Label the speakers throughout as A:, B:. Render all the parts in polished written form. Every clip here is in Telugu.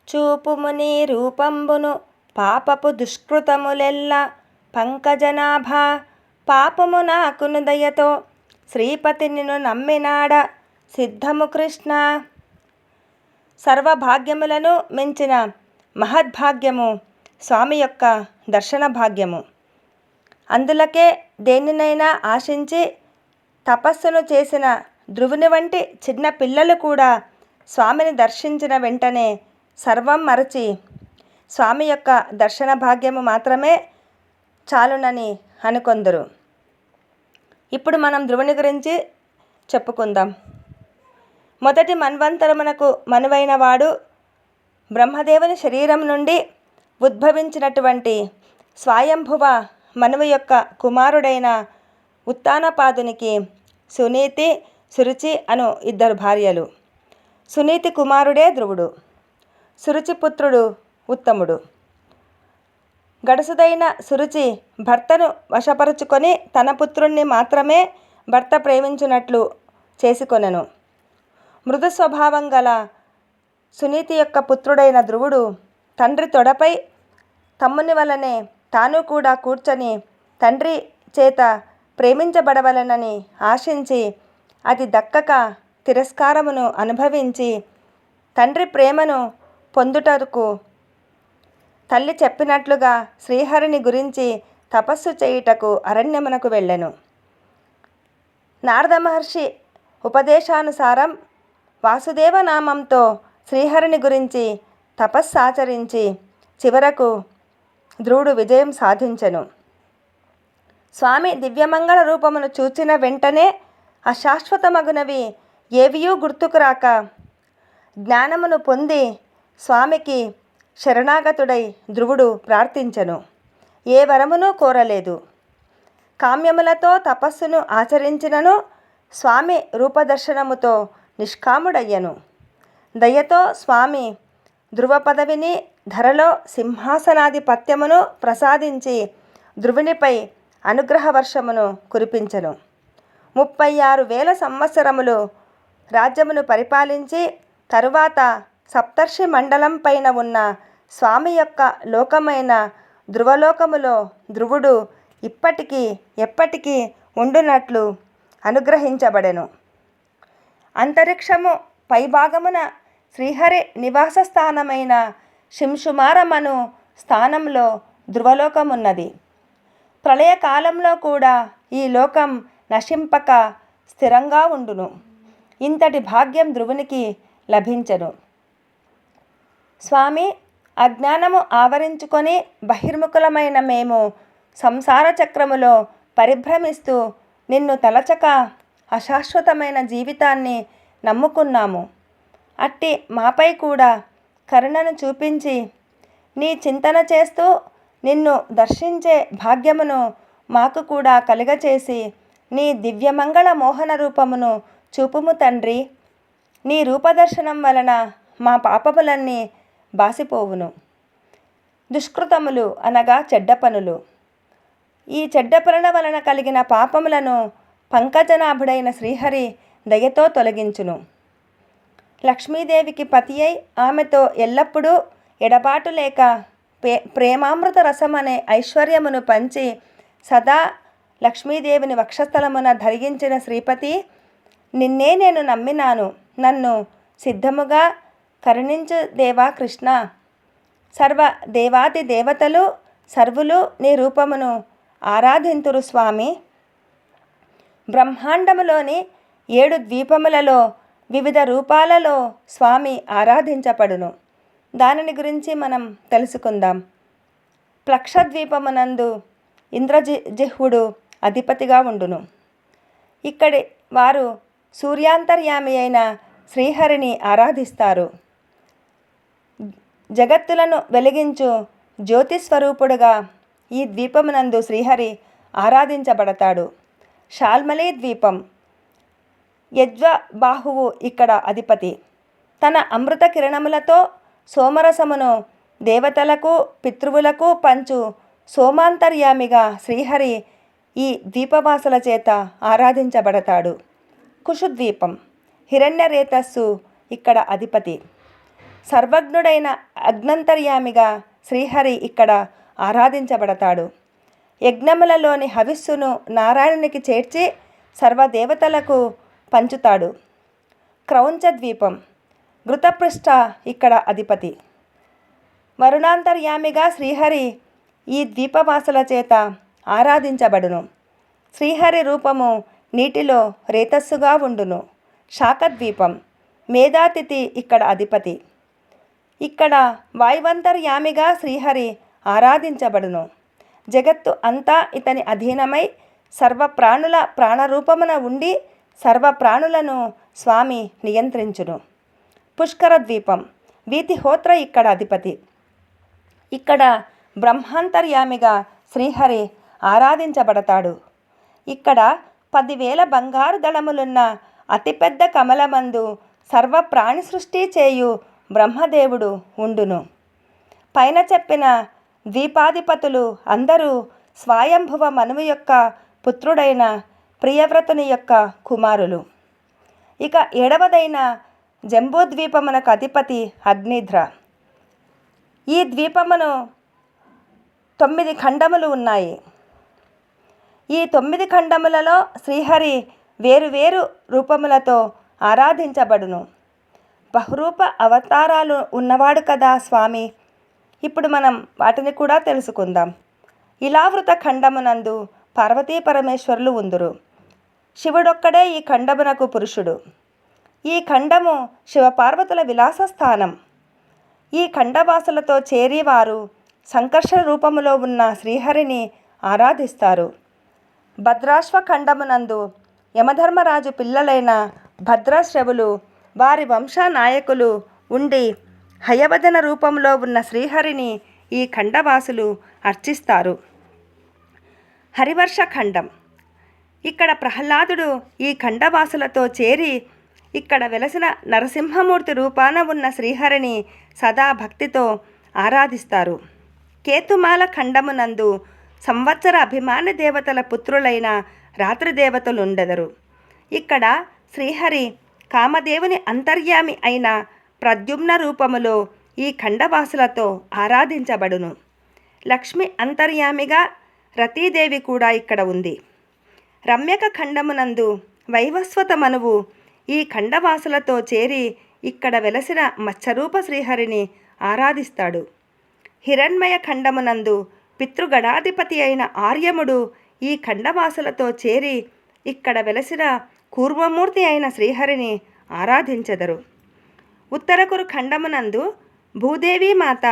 A: చూపుముని రూపంబును పాపపు దుష్కృతములెల్ల పంకజనాభ పాపము నాకును దయతో శ్రీపతి నిన్ను నమ్మినాడ సిద్ధము కృష్ణ. సర్వభాగ్యములను మించిన మహద్భాగ్యము స్వామి యొక్క దర్శన భాగ్యము. అందులకే దేనినైనా ఆశించి తపస్సును చేసిన ధ్రువుని వంటి చిన్న పిల్లలు కూడా స్వామిని దర్శించిన వెంటనే సర్వం మరచి స్వామి యొక్క దర్శన భాగ్యము మాత్రమే చాలునని అనుకొందురు. ఇప్పుడు మనం ధ్రువుని గురించి చెప్పుకుందాం. మొదటి మన్వంతరమునకు మనువైన వాడు బ్రహ్మదేవుని శరీరం నుండి ఉద్భవించినటువంటి స్వయంభువ మనువు యొక్క కుమారుడైన ఉత్తానపాదునికి సునీతి, సురుచి అను ఇద్దరు భార్యలు. సునీతి కుమారుడే ధ్రువుడు. సురుచి పుత్రుడు ఉత్తముడు. గడుసుదైన సురుచి భర్తను వశపరుచుకొని తన పుత్రుణ్ణి మాత్రమే భర్త ప్రేమించున్నట్లు చేసుకొనెను. మృదు స్వభావం గల సునీతి యొక్క పుత్రుడైన ధ్రువుడు తండ్రి తొడపై తమ్ముని వలనే తాను కూడా కూర్చొని తండ్రి చేత ప్రేమించబడవలనని ఆశించి అది దక్కక తిరస్కారమును అనుభవించి తండ్రి ప్రేమను పొందుటకు తల్లి చెప్పినట్లుగా శ్రీహరిని గురించి తపస్సు చేయుటకు అరణ్యమునకు వెళ్ళెను. నారద మహర్షి ఉపదేశానుసారం వాసుదేవ నామంతో శ్రీహరిని గురించి తపస్సాచరించి చివరకు ధ్రువుడు విజయం సాధించెను. స్వామి దివ్యమంగళ రూపమును చూచిన వెంటనే అశాశ్వతమగునవి ఏవియూ గుర్తుకు రాక జ్ఞానమును పొంది స్వామికి శరణాగతుడై ధ్రువుడు ప్రార్థించెను. ఏ వరమును కోరలేదు. కామ్యములతో తపస్సును ఆచరించినను స్వామి రూపదర్శనముతో నిష్కాముడయ్యను. దయతో స్వామి ధ్రువ పదవిని ధరలో సింహాసనాధిపత్యమును ప్రసాదించి ధ్రువునిపై అనుగ్రహ వర్షమును కురిపించెను. 36,000 సంవత్సరములు రాజ్యమును పరిపాలించి తరువాత సప్తర్షి మండలం పైన ఉన్న స్వామి యొక్క లోకమైన ధ్రువలోకములో ధ్రువుడు ఇప్పటికీ ఎప్పటికీ ఉండునట్లు అనుగ్రహించబడెను. అంతరిక్షము పైభాగమున శ్రీహరి నివాస స్థానమైన శింషుమారమను స్థానంలో ధ్రువలోకమున్నది. ప్రళయకాలంలో కూడా ఈ లోకం నశింపక స్థిరంగా ఉండును. ఇంతటి భాగ్యం ధ్రువునికి లభించెను. స్వామి, అజ్ఞానము ఆవరించుకొని బహిర్ముఖులమైన మేము సంసార చక్రములో పరిభ్రమిస్తూ నిన్ను తలచక అశాశ్వతమైన జీవితాన్ని నమ్ముకున్నాము. అట్టి మాపై కూడా కరుణను చూపించి నీ చింతన చేస్తూ నిన్ను దర్శించే భాగ్యమును మాకు కూడా కలుగచేసి నీ దివ్యమంగళ మోహన రూపమును చూపుము తండ్రి. నీ రూపదర్శనం వలన మా పాపములన్నీ బాసిపోవును. దుష్కృతములు అనగా చెడ్డ పనులు. ఈ చెడ్డ పనుల వలన కలిగిన పాపములను పంకజనాభుడైన శ్రీహరి దయతో తొలగించును. లక్ష్మీదేవికి పతి అయి ఆమెతో ఎల్లప్పుడూ ఎడబాటు లేక ప్రేమామృత రసమనే ఐశ్వర్యమును పంచి సదా లక్ష్మీదేవిని వక్షస్థలమున ధరించిన శ్రీపతి, నిన్నే నేను నమ్మినాను, నన్ను సిద్ధముగా కరుణించు దేవా కృష్ణ. సర్వ దేవాది దేవతలు సర్వులు నీ రూపమును ఆరాధింతురు స్వామి. బ్రహ్మాండములోని 7 ద్వీపములలో వివిధ రూపాలలో స్వామి ఆరాధించబడును. దానిని మనం తెలుసుకుందాం. ప్లక్షద్వీపమునందు ఇంద్రజిహ్వుడు అధిపతిగా ఉండును. ఇక్కడి వారు సూర్యాంతర్యామి అయిన శ్రీహరిని ఆరాధిస్తారు. జగత్తులను వెలిగించు జ్యోతిస్వరూపుడుగా ఈ ద్వీపమునందు శ్రీహరి ఆరాధించబడతాడు. శాల్మలి ద్వీపం. యజ్వబాహువు ఇక్కడ అధిపతి. తన అమృత కిరణములతో సోమరసమును దేవతలకు పితృవులకు పంచు సోమాంతర్యామిగా శ్రీహరి ఈ ద్వీపవాసుల చేత ఆరాధించబడతాడు. కుషుద్వీపం. హిరణ్యరేతస్సు ఇక్కడ అధిపతి. సర్వజ్ఞుడైన అగ్నంతర్యామిగా శ్రీహరి ఇక్కడ ఆరాధించబడతాడు. యజ్ఞములలోని హవిస్సును నారాయణునికి చేర్చి సర్వదేవతలకు పంచుతాడు. క్రౌంచ ద్వీపం ఘృతపృష్ఠ ఇక్కడ అధిపతి. వరుణాంతర్యామిగా శ్రీహరి ఈ ద్వీపవాసుల చేత ఆరాధించబడును. శ్రీహరి రూపము నీటిలో రేతస్సుగా ఉండును. శాకద్వీపం మేధాతిథి ఇక్కడ అధిపతి. ఇక్కడ వాయువంతర్యామిగా శ్రీహరి ఆరాధించబడును. జగత్తు అంతా ఇతని అధీనమై సర్వప్రాణుల ప్రాణరూపమున ఉండి సర్వప్రాణులను స్వామి నియంత్రించును. పుష్కర ద్వీపం వీతిహోత్ర ఇక్కడ అధిపతి. ఇక్కడ బ్రహ్మాంతర్యామిగా శ్రీహరి ఆరాధించబడతాడు. ఇక్కడ 10,000 బంగారు దళములున్న అతిపెద్ద కమలమందు సర్వప్రాణి సృష్టి చేయు బ్రహ్మదేవుడు ఉండును. పైన చెప్పిన ద్వీపాధిపతులు అందరూ స్వయంభువ మనువు యొక్క పుత్రుడైన ప్రియవ్రతుని యొక్క కుమారులు. ఇక 7వదైన జంబూద్వీపమునకు అధిపతి అగ్నిధ్ర. ఈ ద్వీపమును 9 ఖండములు ఉన్నాయి. ఈ 9 ఖండములలో శ్రీహరి వేరువేరు రూపములతో ఆరాధించబడును. బహురూప అవతారాలు ఉన్నవాడు కదా స్వామి. ఇప్పుడు మనం వాటిని కూడా తెలుసుకుందాం. ఇలావృత ఖండమునందు పార్వతీ పరమేశ్వరులు ఉందురు. శివుడొక్కడే ఈ ఖండమునకు పురుషుడు. ఈ ఖండము శివపార్వతుల విలాస స్థానం. ఈ ఖండవాసులతో చేరి వారు సంకర్ష రూపములో ఉన్న శ్రీహరిని ఆరాధిస్తారు. భద్రాశ్వ ఖండమునందు యమధర్మరాజు పిల్లలైన భద్రశ్రవులు వారి వంశ నాయకులు ఉండి హయవదన రూపంలో ఉన్న శ్రీహరిని ఈ ఖండవాసులు అర్చిస్తారు. హరివర్ష ఖండం ఇక్కడ ప్రహ్లాదుడు ఈ ఖండవాసులతో చేరి ఇక్కడ వెలసిన నరసింహమూర్తి రూపాన ఉన్న శ్రీహరిని సదా భక్తితో ఆరాధిస్తారు. కేతుమాల ఖండమునందు సంవత్సర అభిమాన దేవతల పుత్రులైన రాత్రిదేవతలుండెదరు. ఇక్కడ శ్రీహరి కామదేవుని అంతర్యామి అయిన ప్రద్యుమ్న రూపములో ఈ ఖండవాసులతో ఆరాధించబడును. లక్ష్మి అంతర్యామిగా రతీదేవి కూడా ఇక్కడ ఉంది. రమ్యక ఖండమునందు వైవస్వత మనువు ఈ ఖండవాసులతో చేరి ఇక్కడ వెలసిన మత్స్యరూప శ్రీహరిని ఆరాధిస్తాడు. హిరణ్మయ ఖండమునందు పితృగణాధిపతి అయిన ఆర్యముడు ఈ ఖండవాసులతో చేరి ఇక్కడ వెలసిన కూర్మమూర్తి అయిన శ్రీహరిని ఆరాధించెదరు. ఉత్తరకురు ఖండమునందు భూదేవి మాత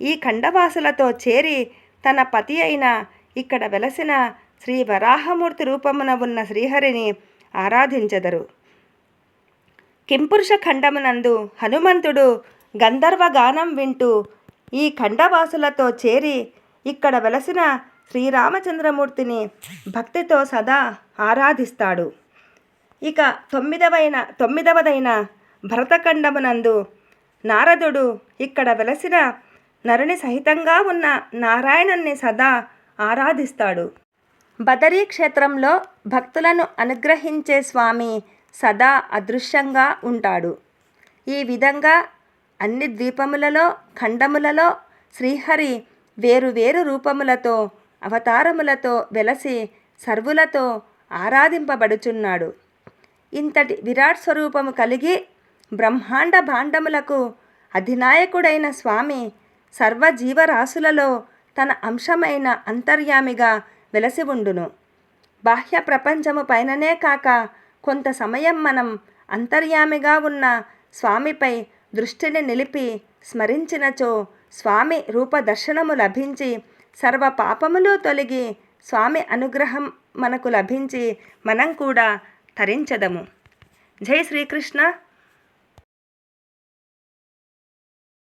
A: ఈ ఖండవాసులతో చేరి తన పతి అయిన ఇక్కడ వెలసిన శ్రీ వరాహమూర్తి రూపమున ఉన్న శ్రీహరిని ఆరాధించెదరు. కింపురుష ఖండమునందు హనుమంతుడు గంధర్వ గానం వింటూ ఈ ఖండవాసులతో చేరి ఇక్కడ వెలసిన శ్రీరామచంద్రమూర్తిని భక్తితో సదా ఆరాధిస్తాడు. ఇక 9వదైన భరతఖండమునందు నారదుడు ఇక్కడ వెలసిన నరుని సహితంగా ఉన్న నారాయణుణ్ణి సదా ఆరాధిస్తాడు. బదరీ క్షేత్రంలో భక్తులను అనుగ్రహించే స్వామి సదా అదృశ్యంగా ఉంటాడు. ఈ విధంగా అన్ని ద్వీపములలో ఖండములలో శ్రీహరి వేరువేరు రూపములతో అవతారములతో వెలసి సర్వులతో ఆరాధింపబడుచున్నాడు. ఇంతటి విరాట్ స్వరూపము కలిగి బ్రహ్మాండ భాండములకు అధినాయకుడైన స్వామి సర్వజీవరాశులలో తన అంశమైన అంతర్యామిగా వెలసి ఉండును. బాహ్య ప్రపంచము పైననే కాక కొంత సమయం మనం అంతర్యామిగా ఉన్న స్వామిపై దృష్టిని నిలిపి స్మరించినచో స్వామి రూపదర్శనము లభించి సర్వ పాపములు తొలగి స్వామి అనుగ్రహం మనకు లభించి మనం కూడా తరించదము. జై శ్రీకృష్ణ.